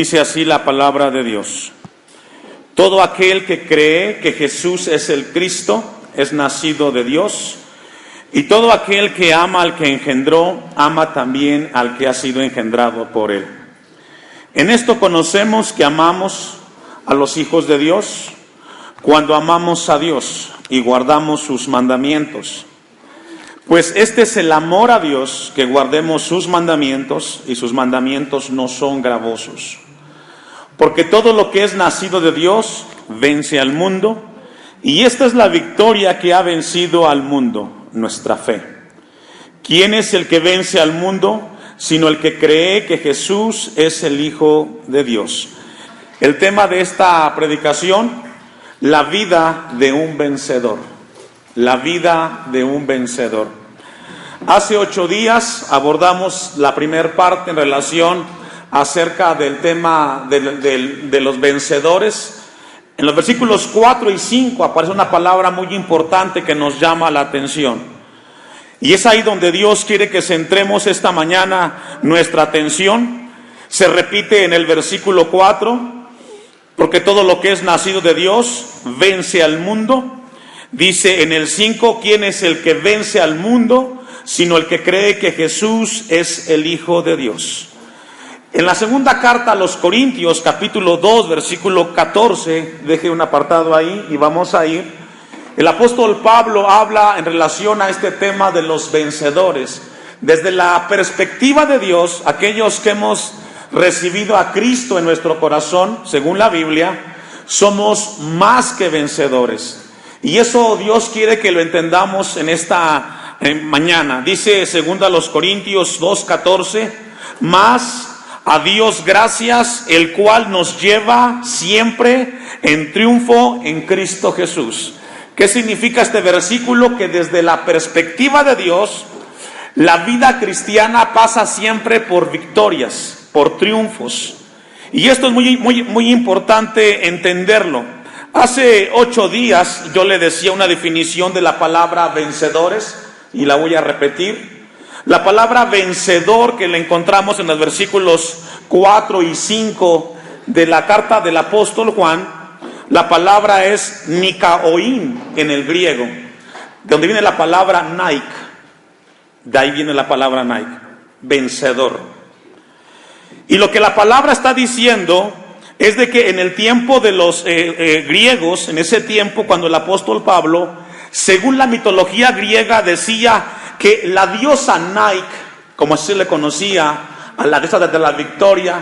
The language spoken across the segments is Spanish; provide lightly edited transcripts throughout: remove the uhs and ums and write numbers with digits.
Dice así la palabra de Dios: todo aquel que cree que Jesús es el Cristo es nacido de Dios, y todo aquel que ama al que engendró, ama también al que ha sido engendrado por él. En esto conocemos que amamos a los hijos de Dios, cuando amamos a Dios y guardamos sus mandamientos. Pues este es el amor a Dios, que guardemos sus mandamientos, y sus mandamientos no son gravosos. Porque todo lo que es nacido de Dios vence al mundo, y esta es la victoria que ha vencido al mundo, nuestra fe. ¿Quién es el que vence al mundo, sino el que cree que Jesús es el Hijo de Dios? El tema de esta predicación: la vida de un vencedor. La vida de un vencedor. Hace 8 días abordamos la primera parte en relación acerca del tema de los vencedores. En los versículos 4 y 5 aparece una palabra muy importante que nos llama la atención. Y es ahí donde Dios quiere que centremos esta mañana nuestra atención. Se repite en el versículo 4, porque todo lo que es nacido de Dios vence al mundo. Dice en el 5, ¿quién es el que vence al mundo? Sino el que cree que Jesús es el Hijo de Dios. En la segunda carta a los Corintios, capítulo 2, versículo 14, deje un apartado ahí y vamos a ir. El apóstol Pablo habla en relación a este tema de los vencedores. Desde la perspectiva de Dios, aquellos que hemos recibido a Cristo en nuestro corazón, según la Biblia, somos más que vencedores. Y eso Dios quiere que lo entendamos en esta mañana. Dice 2 Corintios 2:14, más a Dios gracias, el cual nos lleva siempre en triunfo en Cristo Jesús. ¿Qué significa este versículo? Que desde la perspectiva de Dios, la vida cristiana pasa siempre por victorias, por triunfos. Y esto es muy importante entenderlo. Hace 8 días yo le decía una definición de la palabra vencedores, y la voy a repetir. La palabra vencedor, que la encontramos en los versículos 4 y 5 de la carta del apóstol Juan, la palabra es nikaoin en el griego, de donde viene la palabra Nike. De ahí viene la palabra Nike, vencedor. Y lo que la palabra está diciendo es de que en el tiempo de los griegos, en ese tiempo cuando el apóstol Pablo, según la mitología griega, decía que la diosa Nike, como así le conocía a la diosa de la victoria,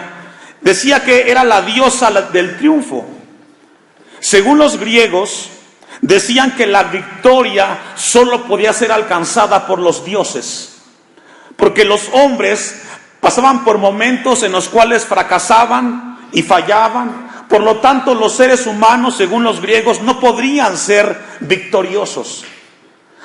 decía que era la diosa del triunfo. Según los griegos, decían que la victoria solo podía ser alcanzada por los dioses, porque los hombres pasaban por momentos en los cuales fracasaban y fallaban. Por lo tanto, los seres humanos, según los griegos, no podrían ser victoriosos.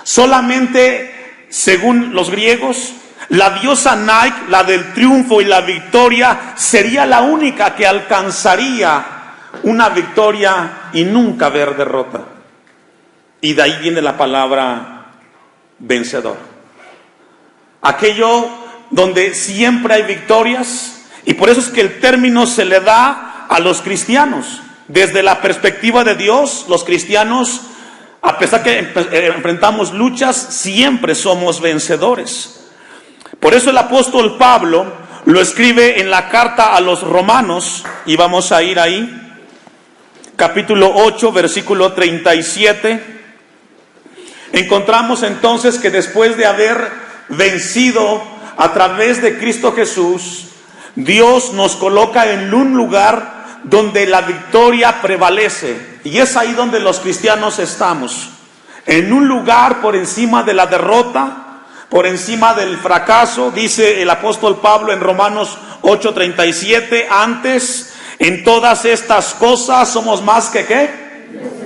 Solamente, según los griegos, la diosa Nike, la del triunfo y la victoria, sería la única que alcanzaría una victoria y nunca ver derrota. Y de ahí viene la palabra vencedor. Aquello donde siempre hay victorias, y por eso es que el término se le da a los cristianos. Desde la perspectiva de Dios, los cristianos, a pesar que enfrentamos luchas, siempre somos vencedores. Por eso el apóstol Pablo lo escribe en la carta a los Romanos, y vamos a ir ahí, capítulo 8, versículo 37. Encontramos entonces que después de haber vencido a través de Cristo Jesús, Dios nos coloca en un lugar donde la victoria prevalece. Y es ahí donde los cristianos estamos, en un lugar por encima de la derrota, por encima del fracaso. Dice el apóstol Pablo en Romanos 8:37, antes en todas estas cosas somos más que ¿qué?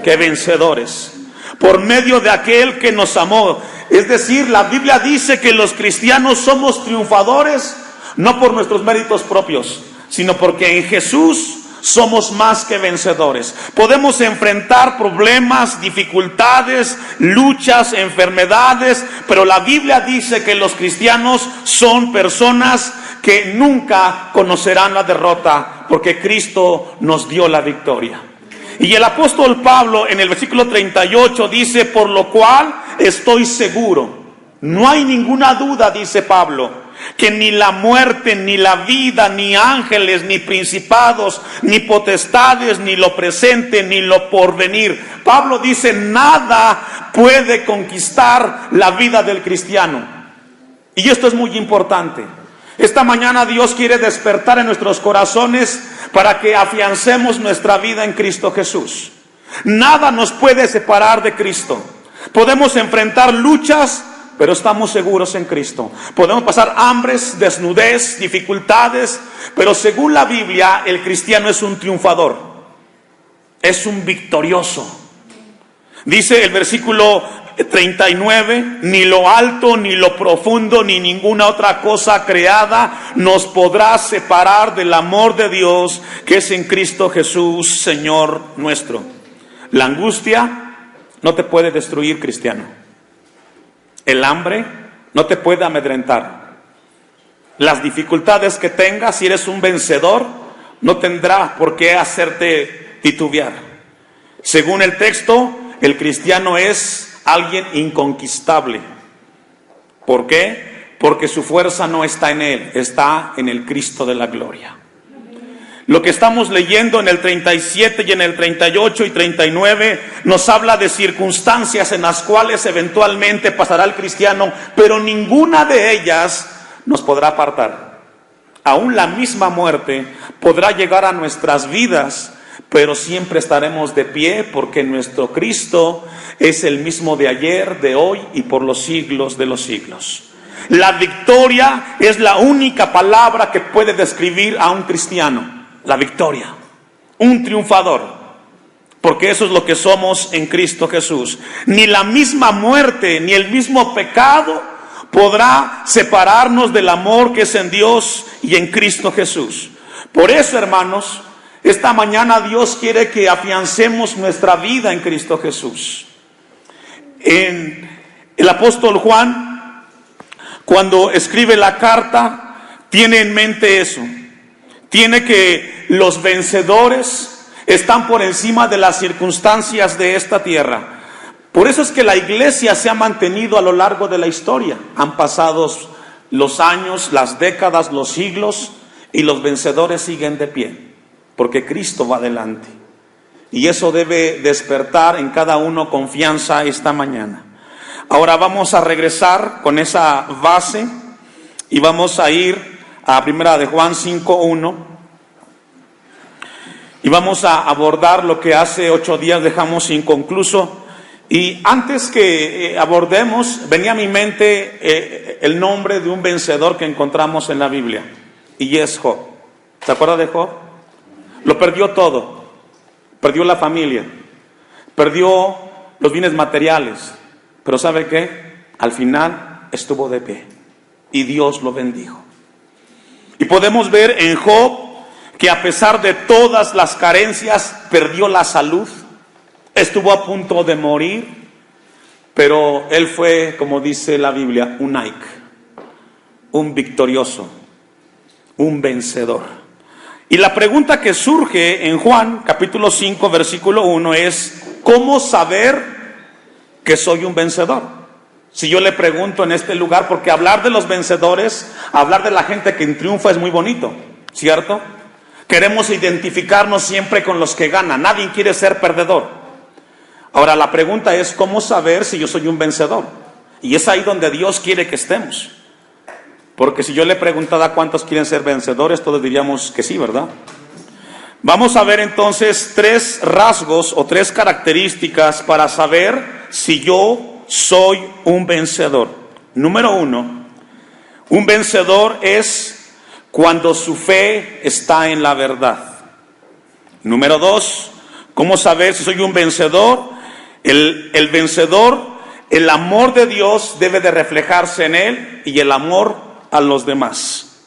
Que vencedores, por medio de aquel que nos amó. Es decir, la Biblia dice que los cristianos somos triunfadores, no por nuestros méritos propios, sino porque en Jesús somos más que vencedores. Podemos enfrentar problemas, dificultades, luchas, enfermedades, pero la Biblia dice que los cristianos son personas que nunca conocerán la derrota, porque Cristo nos dio la victoria. Y el apóstol Pablo en el versículo 38 dice: por lo cual estoy seguro, no hay ninguna duda, dice Pablo, que ni la muerte, ni la vida, ni ángeles, ni principados, ni potestades, ni lo presente, ni lo porvenir. Pablo dice: nada puede conquistar la vida del cristiano. Y esto es muy importante. Esta mañana Dios quiere despertar en nuestros corazones para que afiancemos nuestra vida en Cristo Jesús. Nada nos puede separar de Cristo. Podemos enfrentar luchas, pero estamos seguros en Cristo. Podemos pasar hambres, desnudez, dificultades, pero según la Biblia, el cristiano es un triunfador, es un victorioso. Dice el versículo 39, ni lo alto, ni lo profundo, ni ninguna otra cosa creada nos podrá separar del amor de Dios que es en Cristo Jesús, Señor nuestro. La angustia no te puede destruir, cristiano. El hambre no te puede amedrentar. Las dificultades que tengas, si eres un vencedor, no tendrá por qué hacerte titubear. Según el texto, el cristiano es alguien inconquistable. ¿Por qué? Porque su fuerza no está en él, está en el Cristo de la gloria. Lo que estamos leyendo en el 37 y en el 38 y 39 nos habla de circunstancias en las cuales eventualmente pasará el cristiano, pero ninguna de ellas nos podrá apartar. Aún la misma muerte podrá llegar a nuestras vidas, pero siempre estaremos de pie, porque nuestro Cristo es el mismo de ayer, de hoy y por los siglos de los siglos. La victoria es la única palabra que puede describir a un cristiano. La victoria, un triunfador, porque eso es lo que somos en Cristo Jesús. Ni la misma muerte, ni el mismo pecado podrá separarnos del amor que es en Dios y en Cristo Jesús. Por eso, hermanos, esta mañana Dios quiere que afiancemos nuestra vida en Cristo Jesús. El apóstol Juan, cuando escribe la carta, tiene en mente eso. Tiene que los vencedores están por encima de las circunstancias de esta tierra. Por eso es que la iglesia se ha mantenido a lo largo de la historia. Han pasado los años, las décadas, los siglos, y los vencedores siguen de pie, porque Cristo va adelante. Y eso debe despertar en cada uno confianza esta mañana. Ahora vamos a regresar con esa base y vamos a ir a primera de Juan 5:1 y vamos a abordar lo que hace 8 días dejamos inconcluso. Y antes que abordemos, venía a mi mente el nombre de un vencedor que encontramos en la Biblia, y es Job. ¿Se acuerda de Job? Lo perdió todo. Perdió la familia, perdió los bienes materiales, pero ¿sabe qué? Al final estuvo de pie y Dios lo bendijo. Y podemos ver en Job que a pesar de todas las carencias, perdió la salud, estuvo a punto de morir, pero él fue, como dice la Biblia, un Nike, un victorioso, un vencedor. Y la pregunta que surge en Juan, capítulo 5, versículo 1 es: ¿cómo saber que soy un vencedor? Si yo le pregunto en este lugar, porque hablar de los vencedores, hablar de la gente que triunfa es muy bonito, ¿cierto? Queremos identificarnos siempre con los que ganan, nadie quiere ser perdedor. Ahora la pregunta es: ¿cómo saber si yo soy un vencedor? Y es ahí donde Dios quiere que estemos. Porque si yo le preguntara cuántos quieren ser vencedores, todos diríamos que sí, ¿verdad? Vamos a ver entonces 3 rasgos o 3 características para saber si yo soy un vencedor. Número 1, un vencedor es cuando su fe está en la verdad. Número 2, ¿cómo saber si soy un vencedor? El vencedor, el amor de Dios debe de reflejarse en él y el amor a los demás.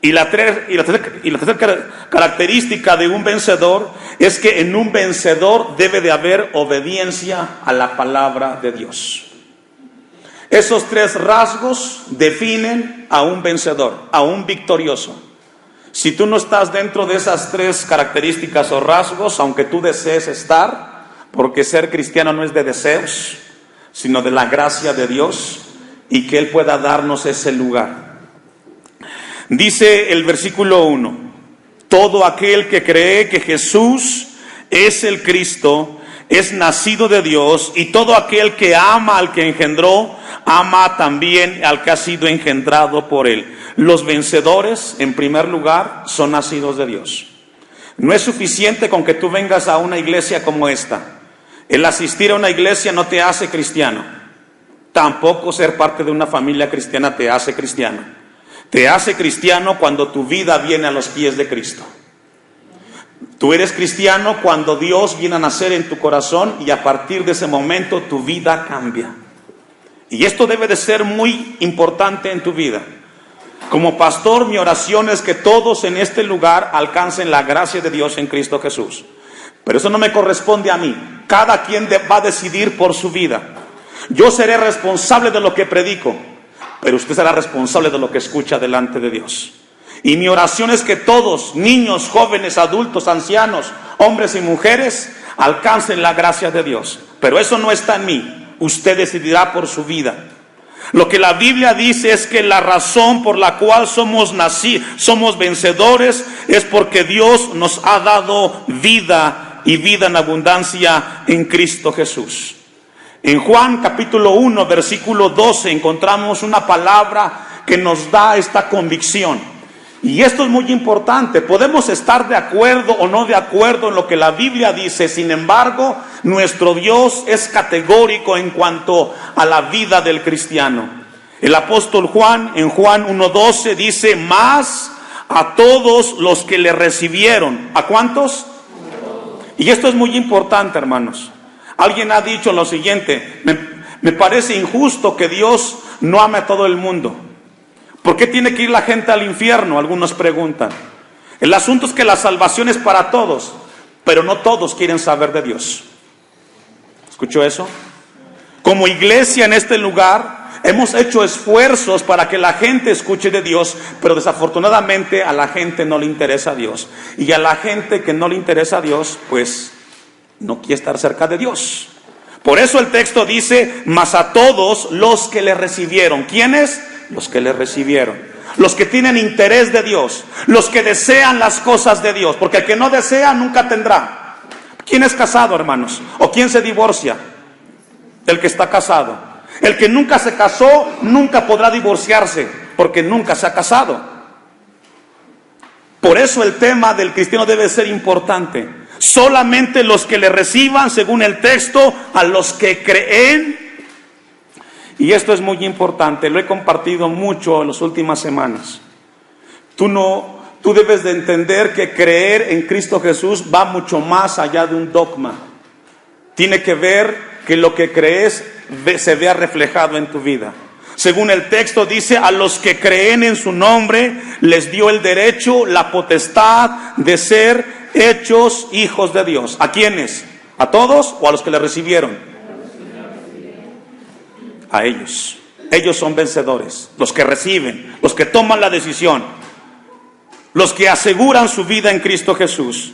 Y la tercera característica de un vencedor es que en un vencedor debe de haber obediencia a la palabra de Dios. Esos tres rasgos definen a un vencedor, a un victorioso. Si tú no estás dentro de esas tres características o rasgos, aunque tú desees estar, porque ser cristiano no es de deseos, sino de la gracia de Dios y que Él pueda darnos ese lugar. Dice el versículo 1, todo aquel que cree que Jesús es el Cristo, es nacido de Dios, y todo aquel que ama al que engendró, ama también al que ha sido engendrado por Él. Los vencedores, en primer lugar, son nacidos de Dios. No es suficiente con que tú vengas a una iglesia como esta. El asistir a una iglesia no te hace cristiano. Tampoco ser parte de una familia cristiana te hace cristiano. Te hace cristiano cuando tu vida viene a los pies de Cristo. Tú eres cristiano cuando Dios viene a nacer en tu corazón y a partir de ese momento tu vida cambia. Y esto debe de ser muy importante en tu vida. Como pastor, mi oración es que todos en este lugar alcancen la gracia de Dios en Cristo Jesús. Pero eso no me corresponde a mí. Cada quien va a decidir por su vida. Yo seré responsable de lo que predico, pero usted será responsable de lo que escucha delante de Dios. Y mi oración es que todos, niños, jóvenes, adultos, ancianos, hombres y mujeres, alcancen la gracia de Dios. Pero eso no está en mí. Usted decidirá por su vida. Lo que la Biblia dice es que la razón por la cual somos vencedores es porque Dios nos ha dado vida y vida en abundancia en Cristo Jesús. En Juan capítulo 1, versículo 12 encontramos una palabra que nos da esta convicción. Y esto es muy importante. Podemos estar de acuerdo o no de acuerdo en lo que la Biblia dice. Sin embargo, nuestro Dios es categórico en cuanto a la vida del cristiano. El apóstol Juan, en Juan 1:12, dice: más a todos los que le recibieron. ¿A cuántos? Y esto es muy importante, hermanos. Alguien ha dicho lo siguiente: me parece injusto que Dios no ame a todo el mundo. ¿Por qué tiene que ir la gente al infierno? Algunos preguntan. El asunto es que la salvación es para todos, pero no todos quieren saber de Dios. ¿Escuchó eso? Como iglesia en este lugar hemos hecho esfuerzos para que la gente escuche de Dios, pero desafortunadamente a la gente no le interesa a Dios. Y a la gente que no le interesa a Dios, pues no quiere estar cerca de Dios. Por eso el texto dice: mas a todos los que le recibieron. ¿Quiénes? Los que le recibieron. Los que tienen interés de Dios. Los que desean las cosas de Dios. Porque el que no desea nunca tendrá. ¿Quién es casado, hermanos? ¿O quién se divorcia? El que está casado. El que nunca se casó nunca podrá divorciarse, porque nunca se ha casado. Por eso el tema del cristiano debe ser importante. Solamente los que le reciban, según el texto, a los que creen. Y esto es muy importante, lo he compartido mucho en las últimas semanas. Tú debes de entender que creer en Cristo Jesús va mucho más allá de un dogma. Tiene que ver que lo que crees se vea reflejado en tu vida. Según el texto dice: a los que creen en su nombre les dio el derecho, la potestad de ser hechos hijos de Dios. ¿A quiénes? ¿A todos o a los que le recibieron? A ellos. Ellos son vencedores, los que reciben, los que toman la decisión, los que aseguran su vida en Cristo Jesús.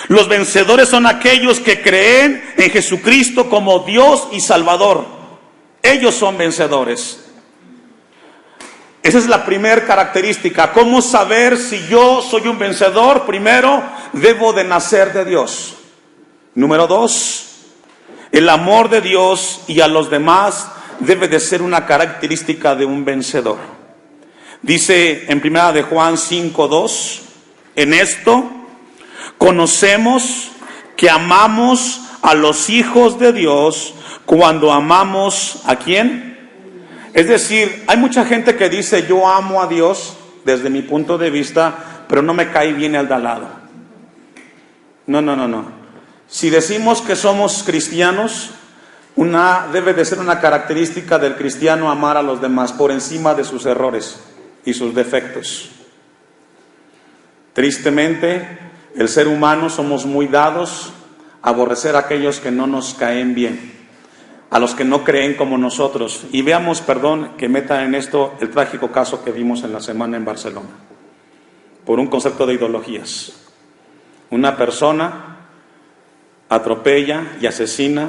Los vencedores son aquellos que creen en Jesucristo como Dios y Salvador. Ellos son vencedores. Esa es la primera característica. ¿Cómo saber si yo soy un vencedor? Primero, debo de nacer de Dios. Número 2, el amor de Dios y a los demás debe de ser una característica de un vencedor. Dice en 1 de Juan 5:2, en esto conocemos que amamos a los hijos de Dios cuando amamos ¿a quién? Es decir, hay mucha gente que dice: yo amo a Dios desde mi punto de vista, pero no me cae bien el de al lado. No. Si decimos que somos cristianos, debe de ser una característica del cristiano amar a los demás por encima de sus errores y sus defectos. Tristemente, el ser humano somos muy dados a aborrecer a aquellos que no nos caen bien, a los que no creen como nosotros. Y veamos, perdón, que meta en esto el trágico caso que vimos en la semana en Barcelona, por un concepto de ideologías. Una persona atropella y asesina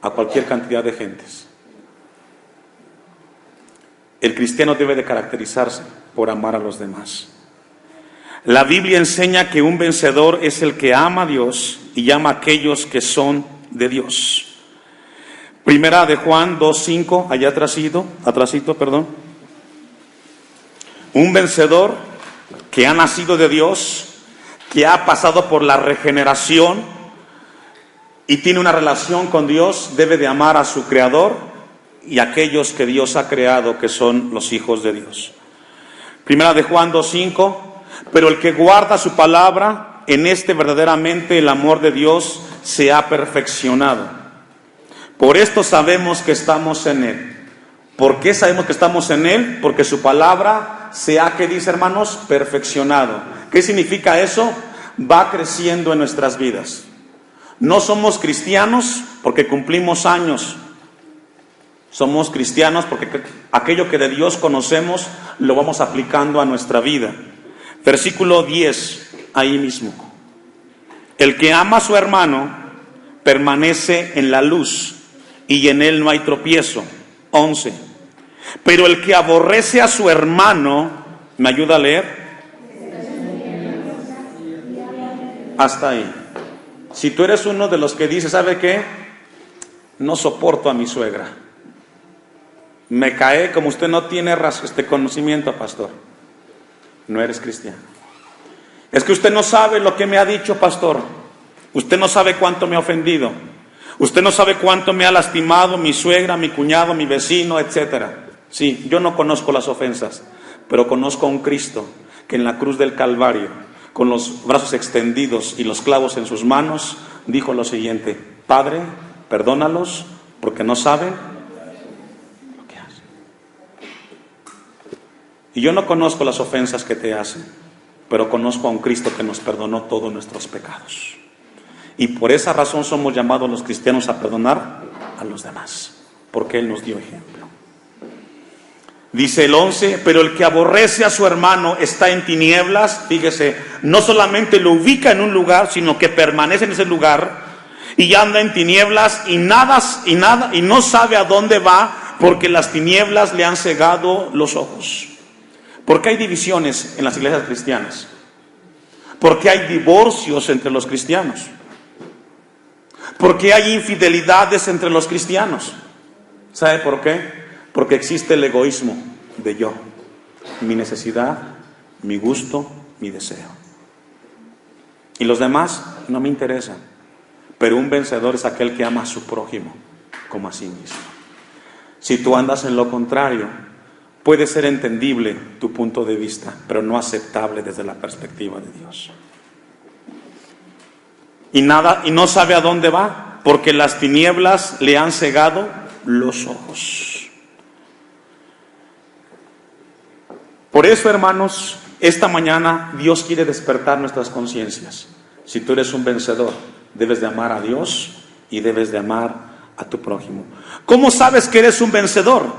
a cualquier cantidad de gentes. El cristiano debe de caracterizarse por amar a los demás. La Biblia enseña que un vencedor es el que ama a Dios y ama a aquellos que son de Dios. Primera de Juan 2:5, allá atrasito, Un vencedor que ha nacido de Dios, que ha pasado por la regeneración y tiene una relación con Dios, debe de amar a su Creador y a aquellos que Dios ha creado, que son los hijos de Dios. Primera de Juan 2:5, pero el que guarda su palabra, en este verdaderamente el amor de Dios se ha perfeccionado. Por esto sabemos que estamos en Él. ¿Por qué sabemos que estamos en Él? Porque su palabra se ha, ¿qué dice, hermanos? Perfeccionado. ¿Qué significa eso? Va creciendo en nuestras vidas. No somos cristianos porque cumplimos años. Somos cristianos porque aquello que de Dios conocemos lo vamos aplicando a nuestra vida. Versículo 10, ahí mismo. El que ama a su hermano permanece en la luz y en él no hay tropiezo. 11. Pero el que aborrece a su hermano, ¿me ayuda a leer? Hasta ahí. Si tú eres uno de los que dice, ¿sabe qué? No soporto a mi suegra. Me cae como usted no tiene conocimiento, pastor. No eres cristiano. Es que usted no sabe lo que me ha dicho, pastor. Usted no sabe cuánto me ha ofendido. Usted no sabe cuánto me ha lastimado mi suegra, mi cuñado, mi vecino, etcétera. Sí, yo no conozco las ofensas, pero conozco a un Cristo que en la cruz del Calvario, con los brazos extendidos y los clavos en sus manos, dijo lo siguiente: Padre, perdónalos porque no saben lo que hacen. Y yo no conozco las ofensas que te hacen, pero conozco a un Cristo que nos perdonó todos nuestros pecados. Y por esa razón somos llamados los cristianos a perdonar a los demás, porque Él nos dio ejemplo. Dice el 11, pero el que aborrece a su hermano está en tinieblas. Fíjese, no solamente lo ubica en un lugar, sino que permanece en ese lugar y anda en tinieblas y no sabe a dónde va, porque las tinieblas le han cegado los ojos. ¿Por qué hay divisiones en las iglesias cristianas? ¿Por qué hay divorcios entre los cristianos? ¿Por qué hay infidelidades entre los cristianos? ¿Sabe por qué? Porque existe el egoísmo de yo, mi necesidad, mi gusto, mi deseo. Y los demás no me interesan. Pero un vencedor es aquel que ama a su prójimo como a sí mismo. Si tú andas en lo contrario, puede ser entendible tu punto de vista, pero no aceptable desde la perspectiva de Dios. Y no sabe a dónde va, porque las tinieblas le han cegado los ojos. Por eso, hermanos, esta mañana Dios quiere despertar nuestras conciencias. Si tú eres un vencedor, debes de amar a Dios y debes de amar a tu prójimo. ¿Cómo sabes que eres un vencedor?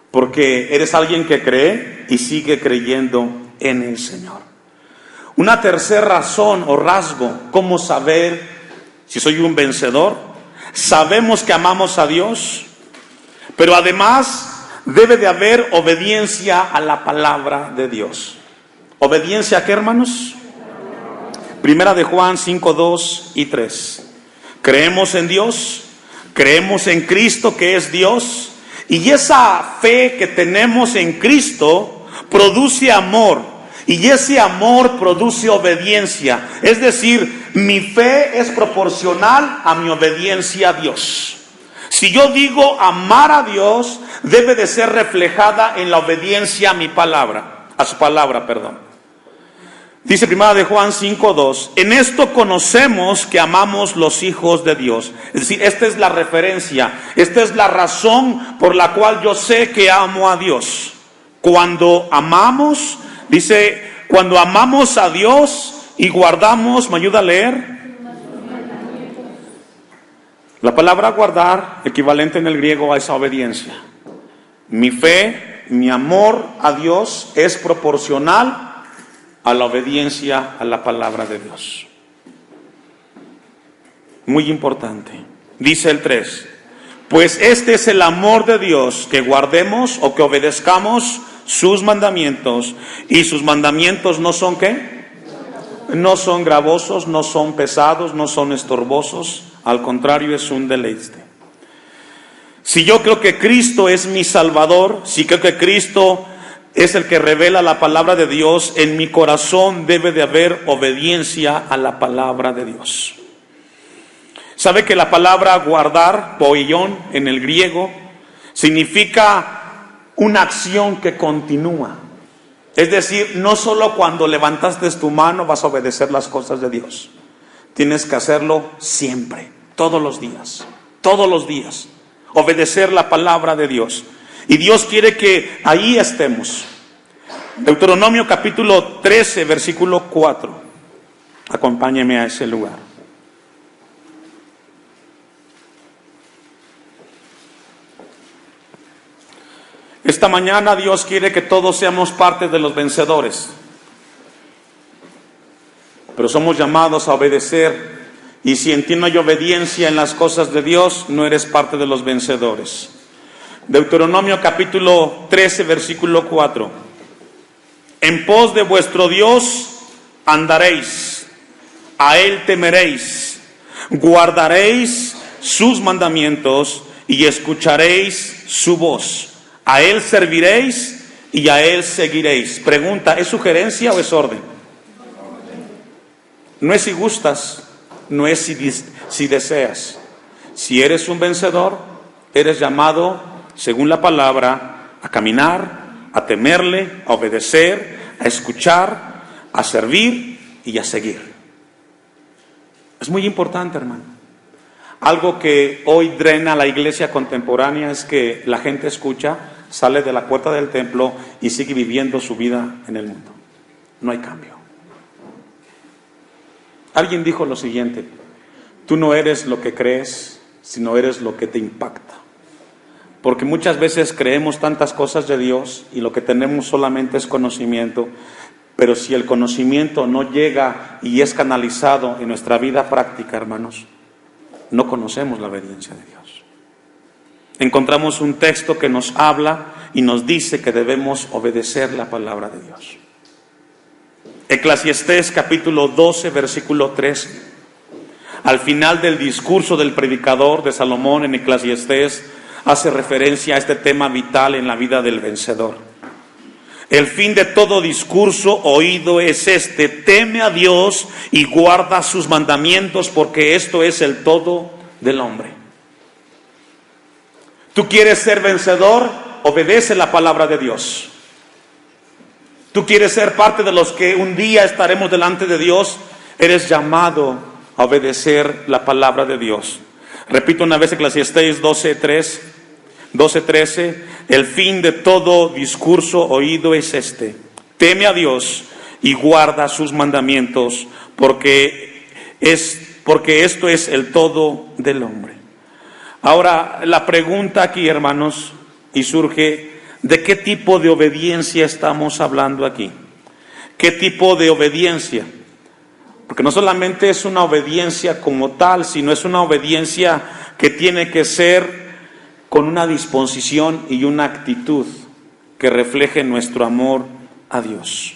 Porque eres alguien que cree y sigue creyendo en el Señor. Una tercera razón o rasgo, ¿cómo saber si soy un vencedor? Sabemos que amamos a Dios, pero además debe de haber obediencia a la palabra de Dios. ¿Obediencia a qué, hermanos? Primera de Juan 5, 2 y 3. Creemos en Dios, creemos en Cristo que es Dios, y esa fe que tenemos en Cristo produce amor. Y ese amor produce obediencia. Es decir, mi fe es proporcional a mi obediencia a Dios. Si yo digo amar a Dios, debe de ser reflejada en la obediencia a mi palabra, a su palabra, perdón. Dice Primera de Juan 5:2, en esto conocemos que amamos los hijos de Dios. Es decir, esta es la referencia, esta es la razón por la cual yo sé que amo a Dios. Cuando amamos, dice cuando amamos a Dios y guardamos, ¿me ayuda a leer? La palabra guardar, equivalente en el griego a esa obediencia. Mi fe, mi amor a Dios es proporcional a la obediencia a la palabra de Dios. Muy importante. Dice el 3. Pues este es el amor de Dios, que guardemos o que obedezcamos sus mandamientos. Y sus mandamientos no son ¿qué? No son gravosos, no son pesados, no son estorbosos. Al contrario, es un deleite. Si yo creo que Cristo es mi Salvador, si creo que Cristo es el que revela la palabra de Dios, en mi corazón debe de haber obediencia a la palabra de Dios. ¿Sabe que la palabra guardar, poión, en el griego, significa una acción que continúa? Es decir, no solo cuando levantaste tu mano vas a obedecer las cosas de Dios. Tienes que hacerlo siempre, todos los días. Obedecer la palabra de Dios. Y Dios quiere que ahí estemos. Deuteronomio capítulo 13, versículo 4. Acompáñeme a ese lugar. Esta mañana Dios quiere que todos seamos parte de los vencedores. Pero somos llamados a obedecer. Y si en ti no hay obediencia en las cosas de Dios, no eres parte de los vencedores. Deuteronomio capítulo 13, versículo 4. En pos de vuestro Dios andaréis, a Él temeréis, guardaréis sus mandamientos y escucharéis su voz. A Él serviréis y a Él seguiréis. Pregunta, ¿es sugerencia o es orden? No es si gustas, no es si deseas. Si eres un vencedor, eres llamado, según la palabra, a caminar, a temerle, a obedecer, a escuchar, a servir y a seguir. Es muy importante, hermano. Algo que hoy drena la iglesia contemporánea es que la gente escucha, sale de la puerta del templo y sigue viviendo su vida en el mundo. No hay cambio. Alguien dijo lo siguiente: tú no eres lo que crees, sino eres lo que te impacta. Porque muchas veces creemos tantas cosas de Dios y lo que tenemos solamente es conocimiento, pero si el conocimiento no llega y es canalizado en nuestra vida práctica, hermanos, no conocemos la obediencia de Dios. Encontramos un texto que nos habla y nos dice que debemos obedecer la palabra de Dios. Eclesiastés capítulo 12, versículo 13. Al final del discurso del predicador de Salomón en Eclesiastés, hace referencia a este tema vital en la vida del vencedor. El fin de todo discurso oído es este: teme a Dios y guarda sus mandamientos, porque esto es el todo del hombre. ¿Tú quieres ser vencedor? Obedece la palabra de Dios. ¿Tú quieres ser parte de los que un día estaremos delante de Dios? Eres llamado a obedecer la palabra de Dios. Repito una vez Eclesiastés 12:13. El fin de todo discurso oído es este: teme a Dios y guarda sus mandamientos, porque esto es el todo del hombre. Ahora, la pregunta aquí, hermanos, y surge: ¿de qué tipo de obediencia estamos hablando aquí? ¿Qué tipo de obediencia? Porque no solamente es una obediencia como tal, sino es una obediencia que tiene que ser con una disposición y una actitud que refleje nuestro amor a Dios.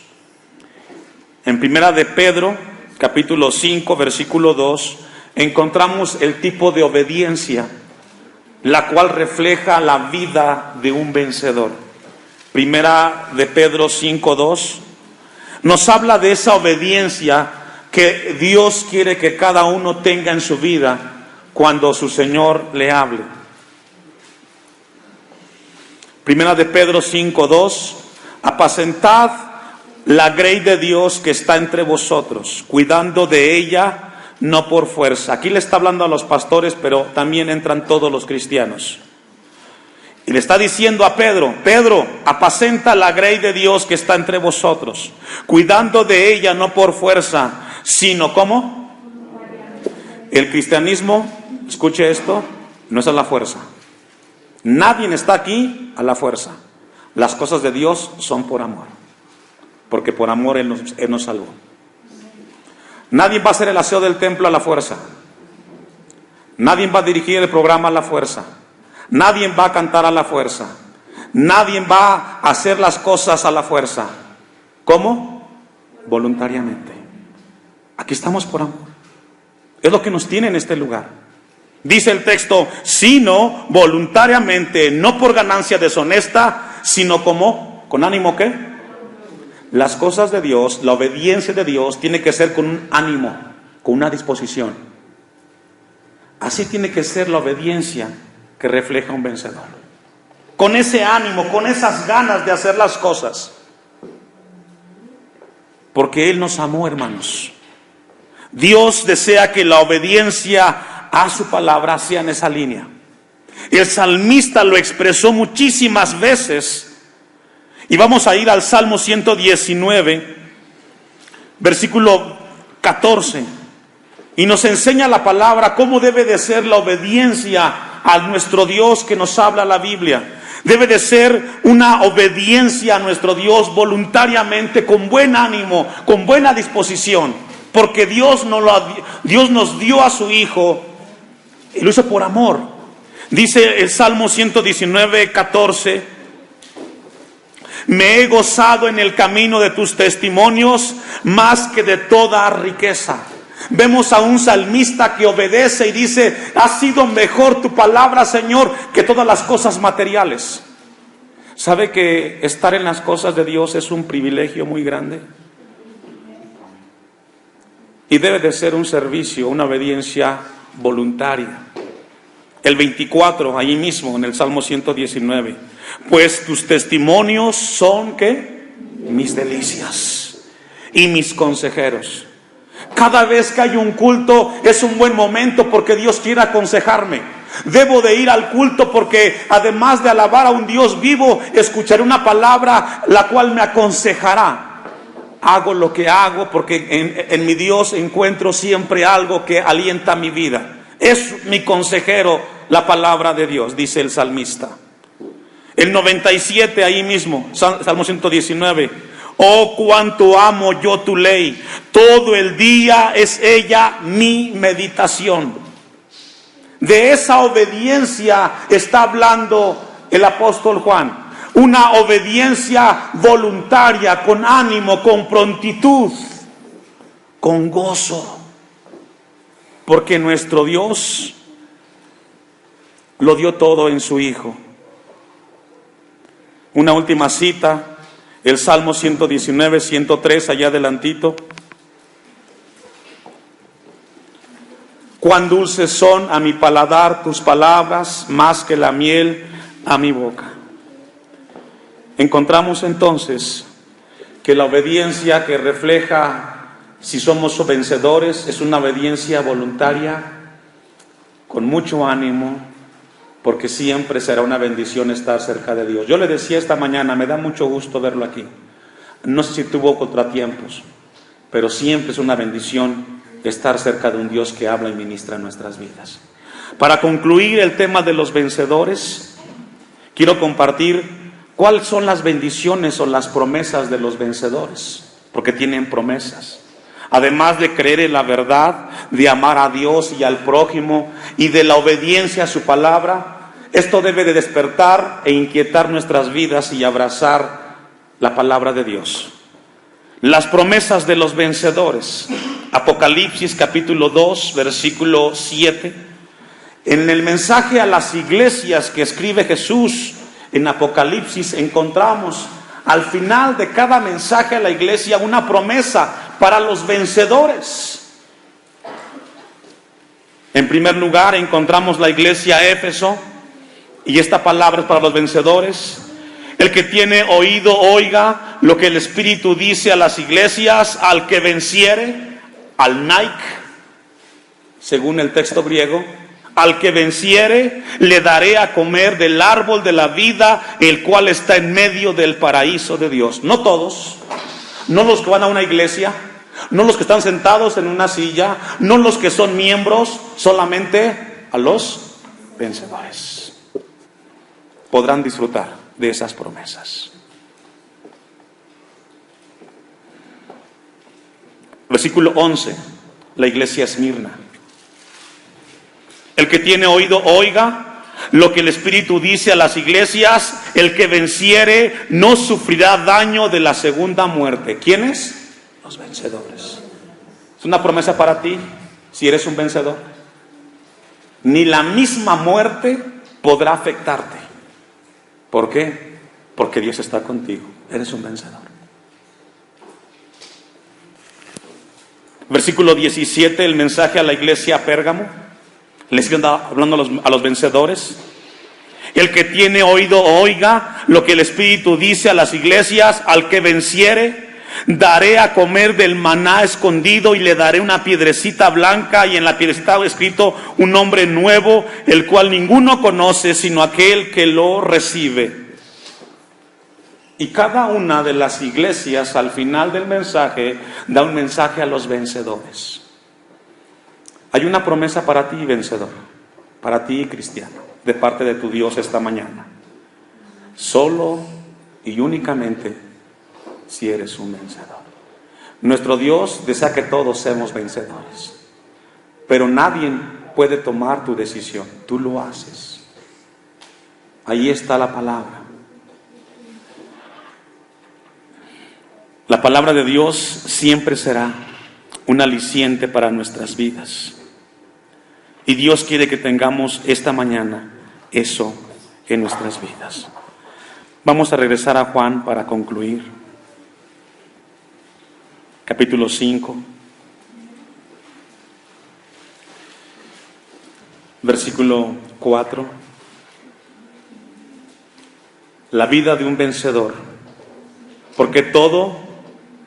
En Primera de Pedro, capítulo 5, versículo 2, encontramos el tipo de obediencia, la cual refleja la vida de un vencedor. Primera de Pedro 5:2 nos habla de esa obediencia que Dios quiere que cada uno tenga en su vida cuando su Señor le hable. Primera de Pedro 5:2: apacentad la grey de Dios que está entre vosotros, cuidando de ella, no por fuerza. Aquí le está hablando a los pastores, pero también entran todos los cristianos. Y le está diciendo a Pedro: Pedro, apacenta la grey de Dios que está entre vosotros, cuidando de ella no por fuerza, sino ¿cómo? El cristianismo, escuche esto, no es a la fuerza. Nadie está aquí a la fuerza. Las cosas de Dios son por amor, porque por amor Él nos salvó. Nadie va a hacer el aseo del templo a la fuerza. Nadie va a dirigir el programa a la fuerza. Nadie va a cantar a la fuerza. Nadie va a hacer las cosas a la fuerza. ¿Cómo? Voluntariamente. Aquí estamos por amor. Es lo que nos tiene en este lugar. Dice el texto: sino voluntariamente, no por ganancia deshonesta, sino como, ¿con ánimo qué? Las cosas de Dios, la obediencia de Dios tiene que ser con un ánimo, con una disposición. Así tiene que ser la obediencia que refleja un vencedor. Con ese ánimo, con esas ganas de hacer las cosas. Porque Él nos amó, hermanos. Dios desea que la obediencia a su palabra sea en esa línea. El salmista lo expresó muchísimas veces. Y vamos a ir al Salmo 119, versículo 14. Y nos enseña la palabra cómo debe de ser la obediencia a nuestro Dios que nos habla la Biblia. Debe de ser una obediencia a nuestro Dios voluntariamente, con buen ánimo, con buena disposición. Porque Dios nos dio a su Hijo y lo hizo por amor. Dice el Salmo 119, 14: me he gozado en el camino de tus testimonios más que de toda riqueza. Vemos a un salmista que obedece y dice: ha sido mejor tu palabra, Señor, que todas las cosas materiales. ¿Sabe que estar en las cosas de Dios es un privilegio muy grande? Y debe de ser un servicio, una obediencia voluntaria. El 24, allí mismo en el Salmo 119: pues tus testimonios son, ¿qué? Mis delicias y mis consejeros. Cada vez que hay un culto es un buen momento porque Dios quiere aconsejarme. Debo de ir al culto porque además de alabar a un Dios vivo, escucharé una palabra la cual me aconsejará. Hago lo que hago porque en mi Dios encuentro siempre algo que alienta mi vida. Es mi consejero la palabra de Dios, dice el salmista. El 97, ahí mismo, Salmo 119: oh, cuánto amo yo tu ley, todo el día es ella mi meditación. De esa obediencia está hablando el apóstol Juan. Una obediencia voluntaria, con ánimo, con prontitud, con gozo. Porque nuestro Dios lo dio todo en su Hijo. Una última cita, el Salmo 119, 103, allá adelantito. Cuán dulces son a mi paladar tus palabras, más que la miel a mi boca. Encontramos entonces que la obediencia que refleja si somos vencedores es una obediencia voluntaria, con mucho ánimo, porque siempre será una bendición estar cerca de Dios. Yo le decía esta mañana, me da mucho gusto verlo aquí. No sé si tuvo contratiempos, pero siempre es una bendición estar cerca de un Dios que habla y ministra en nuestras vidas. Para concluir el tema de los vencedores, quiero compartir cuáles son las bendiciones o las promesas de los vencedores, porque tienen promesas. Además de creer en la verdad, de amar a Dios y al prójimo y de la obediencia a su palabra, esto debe de despertar e inquietar nuestras vidas y abrazar la palabra de Dios. Las promesas de los vencedores. Apocalipsis capítulo 2, versículo 7. En el mensaje a las iglesias que escribe Jesús en Apocalipsis encontramos al final de cada mensaje a la iglesia una promesa para los vencedores. En primer lugar encontramos la iglesia Éfeso, y esta palabra es para los vencedores. El que tiene oído oiga lo que el Espíritu dice a las iglesias. Al que venciere, al Nike, según el texto griego, al que venciere, le daré a comer del árbol de la vida, el cual está en medio del paraíso de Dios. No todos, no los que van a una iglesia, no los que están sentados en una silla, no los que son miembros, solamente a los vencedores podrán disfrutar de esas promesas. Versículo 11, la iglesia Esmirna. El que tiene oído, oiga lo que el Espíritu dice a las iglesias. El que venciere no sufrirá daño de la segunda muerte. ¿Quiénes? Los vencedores. Es una promesa para ti, si eres un vencedor. Ni la misma muerte podrá afectarte. ¿Por qué? Porque Dios está contigo. Eres un vencedor. Versículo 17, el mensaje a la iglesia a Pérgamo. Les siguen hablando a los vencedores. El que tiene oído, oiga lo que el Espíritu dice a las iglesias. Al que venciere, daré a comer del maná escondido y le daré una piedrecita blanca, y en la piedrecita escrito un nombre nuevo, el cual ninguno conoce sino aquel que lo recibe. Y cada una de las iglesias al final del mensaje da un mensaje a los vencedores. Hay una promesa para ti, vencedor, para ti, cristiano, de parte de tu Dios esta mañana. Solo y únicamente si eres un vencedor. Nuestro Dios desea que todos seamos vencedores, pero nadie puede tomar tu decisión. Tú lo haces. Ahí está la palabra. La palabra de Dios siempre será un aliciente para nuestras vidas. Y Dios quiere que tengamos esta mañana eso en nuestras vidas. Vamos a regresar a Juan para concluir. Capítulo 5. Versículo 4. La vida de un vencedor. Porque todo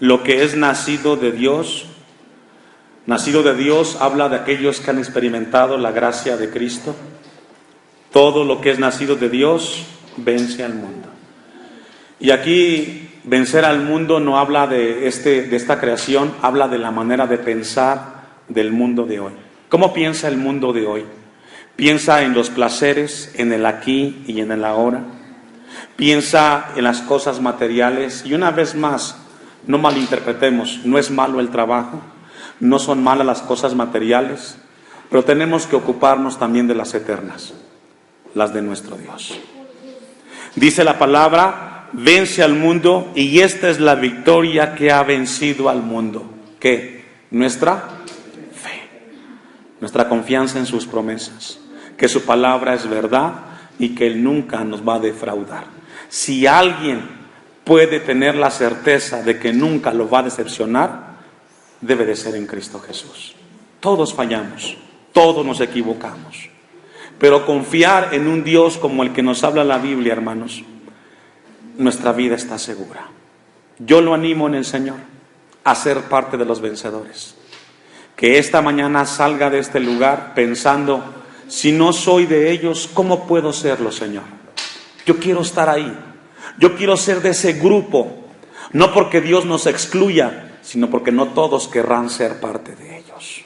lo que es nacido de Dios habla de aquellos que han experimentado la gracia de Cristo. Todo lo que es nacido de Dios vence al mundo. Y aquí vencer al mundo no habla de esta creación, habla de la manera de pensar del mundo de hoy. ¿Cómo piensa el mundo de hoy? Piensa en los placeres, en el aquí y en el ahora. Piensa en las cosas materiales. Y una vez más, no malinterpretemos, no es malo el trabajo, no son malas las cosas materiales, pero tenemos que ocuparnos también de las eternas, las de nuestro Dios. Dice la palabra, vence al mundo, y esta es la victoria que ha vencido al mundo. ¿Qué? Nuestra fe, nuestra confianza en sus promesas, que su palabra es verdad y que Él nunca nos va a defraudar. Si alguien puede tener la certeza de que nunca lo va a decepcionar, debe de ser en Cristo Jesús. Todos fallamos, todos nos equivocamos, pero confiar en un Dios como el que nos habla la Biblia, hermanos, nuestra vida está segura. Yo lo animo en el Señor a ser parte de los vencedores. Que esta mañana salga de este lugar pensando, si no soy de ellos, ¿cómo puedo serlo, Señor? Yo quiero estar ahí. Yo quiero ser de ese grupo. No porque Dios nos excluya, sino porque no todos querrán ser parte de ellos.